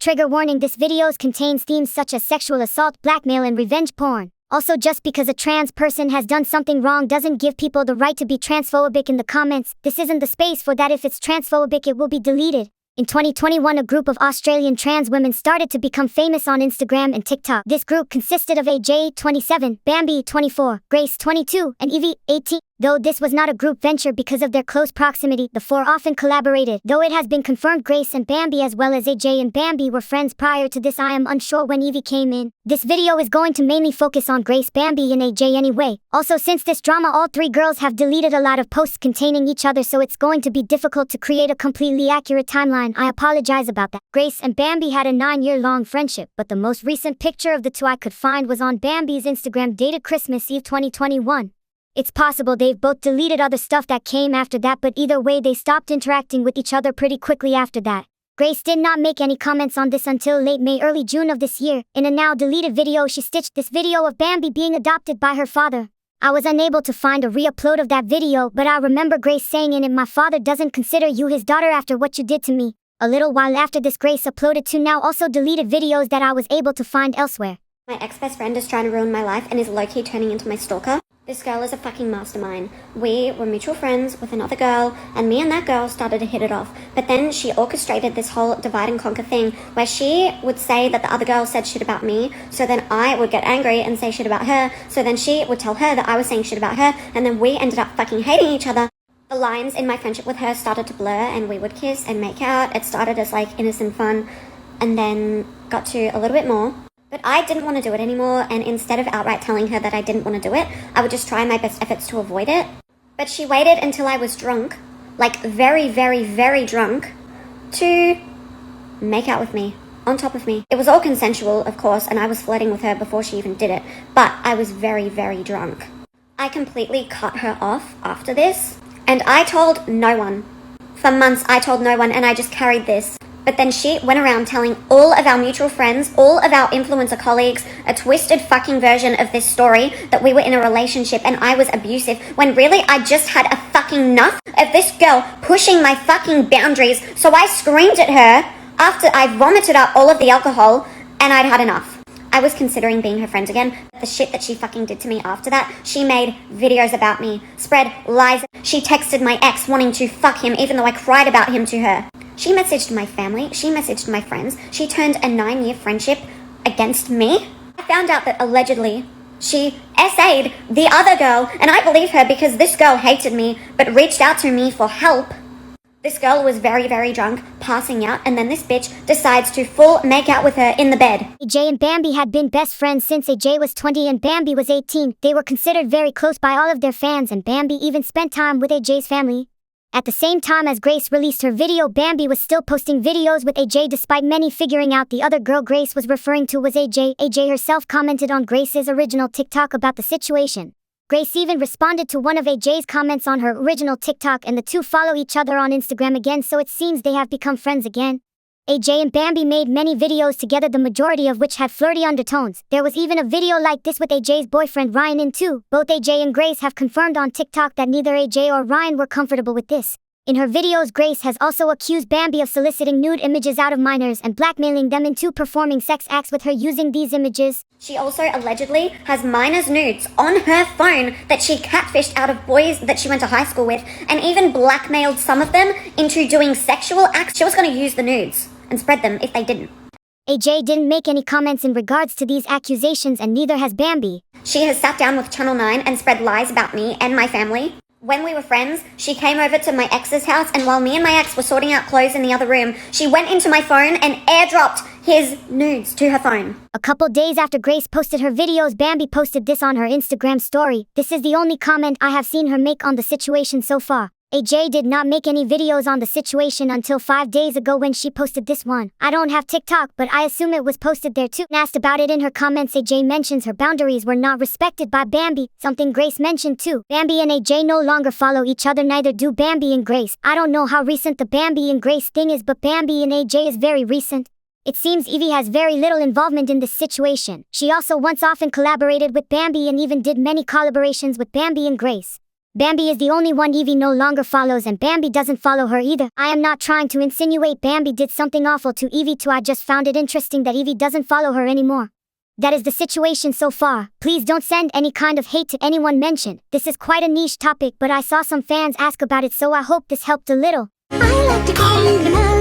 Trigger warning: this video contains themes such as sexual assault, blackmail, and revenge porn. Also, just because a trans person has done something wrong doesn't give people the right to be transphobic in the comments. This isn't the space for that. If it's transphobic, it will be deleted. In 2021, a group of Australian trans women started to become famous on Instagram and TikTok. This group consisted of AJ, 27, Bambi, 24, Grace, 22, and Evie, 18. Though this was not a group venture because of their close proximity, the four often collaborated. Though it has been confirmed Grace and Bambi as well as AJ and Bambi were friends prior to this, I am unsure when Evie came in. This video is going to mainly focus on Grace, Bambi, and AJ anyway. Also, since this drama, all three girls have deleted a lot of posts containing each other, so it's going to be difficult to create a completely accurate timeline. I apologize about that. Grace and Bambi had a 9-year-long friendship, but the most recent picture of the two I could find was on Bambi's Instagram dated Christmas Eve 2021. It's possible they've both deleted other stuff that came after that, but either way they stopped interacting with each other pretty quickly after that. Grace did not make any comments on this until late May, early June of this year. In a now deleted video, she stitched this video of Bambi being adopted by her father. I was unable to find a re-upload of that video, but I remember Grace saying in it, "My father doesn't consider you his daughter after what you did to me." A little while after this, Grace uploaded two now also deleted videos that I was able to find elsewhere. My ex-best friend is trying to ruin my life and is low-key turning into my stalker. This girl is a fucking mastermind. We were mutual friends with another girl, and me and that girl started to hit it off. But then she orchestrated this whole divide and conquer thing where she would say that the other girl said shit about me, so then I would get angry and say shit about her, so then she would tell her that I was saying shit about her, and then we ended up fucking hating each other. The lines in my friendship with her started to blur, and we would kiss and make out. It started as like innocent fun, and then got to a little bit more. But I didn't want to do it anymore, and instead of outright telling her that I didn't want to do it, I would just try my best efforts to avoid it. But she waited until I was drunk, like very, very, very drunk, to make out with me, on top of me. It was all consensual, of course, and I was flirting with her before she even did it, but I was very, very drunk. I completely cut her off after this, and I told no one. For months, I told no one, and I just carried this. But then she went around telling all of our mutual friends, all of our influencer colleagues, a twisted fucking version of this story that we were in a relationship and I was abusive, when really I just had a fucking enough of this girl pushing my fucking boundaries. So I screamed at her after I vomited up all of the alcohol and I'd had enough. I was considering being her friend again, but the shit that she fucking did to me after that, she made videos about me, spread lies. She texted my ex wanting to fuck him even though I cried about him to her. She messaged my family, she messaged my friends, she turned a 9-year friendship against me. I found out that allegedly she SA'd the other girl, and I believe her because this girl hated me but reached out to me for help. This girl was very, very drunk, passing out, and then this bitch decides to full make out with her in the bed. AJ and Bambi had been best friends since AJ was 20 and Bambi was 18. They were considered very close by all of their fans, and Bambi even spent time with AJ's family. At the same time as Grace released her video, Bambi was still posting videos with AJ despite many figuring out the other girl Grace was referring to was AJ. AJ herself commented on Grace's original TikTok about the situation. Grace even responded to one of AJ's comments on her original TikTok, and the two follow each other on Instagram again, so it seems they have become friends again. AJ and Bambi made many videos together, the majority of which had flirty undertones. There was even a video like this with AJ's boyfriend Ryan in too. Both AJ and Grace have confirmed on TikTok that neither AJ or Ryan were comfortable with this. In her videos, Grace has also accused Bambi of soliciting nude images out of minors and blackmailing them into performing sex acts with her using these images. She also allegedly has minors' nudes on her phone that she catfished out of boys that she went to high school with, and even blackmailed some of them into doing sexual acts. She was going to use the nudes and spread them if they didn't. AJ didn't make any comments in regards to these accusations, and neither has Bambi. She has sat down with Channel 9 and spread lies about me and my family. When we were friends, she came over to my ex's house, and while me and my ex were sorting out clothes in the other room, she went into my phone and airdropped his nudes to her phone. A couple days after Grace posted her videos, Bambi posted this on her Instagram story. This is the only comment I have seen her make on the situation so far. AJ did not make any videos on the situation until 5 days ago when she posted this one. I don't have TikTok, but I assume it was posted there too. Asked about it in her comments, AJ mentions her boundaries were not respected by Bambi, something Grace mentioned too. Bambi and AJ no longer follow each other, neither do Bambi and Grace. I don't know how recent the Bambi and Grace thing is, but Bambi and AJ is very recent. It seems Evie has very little involvement in this situation. She also once often collaborated with Bambi and even did many collaborations with Bambi and Grace. Bambi is the only one Evie no longer follows, and Bambi doesn't follow her either. I am not trying to insinuate Bambi did something awful to Evie too. I just found it interesting that Evie doesn't follow her anymore. That is the situation so far. Please don't send any kind of hate to anyone mentioned. This is quite a niche topic, but I saw some fans ask about it, so I hope this helped a little. I like to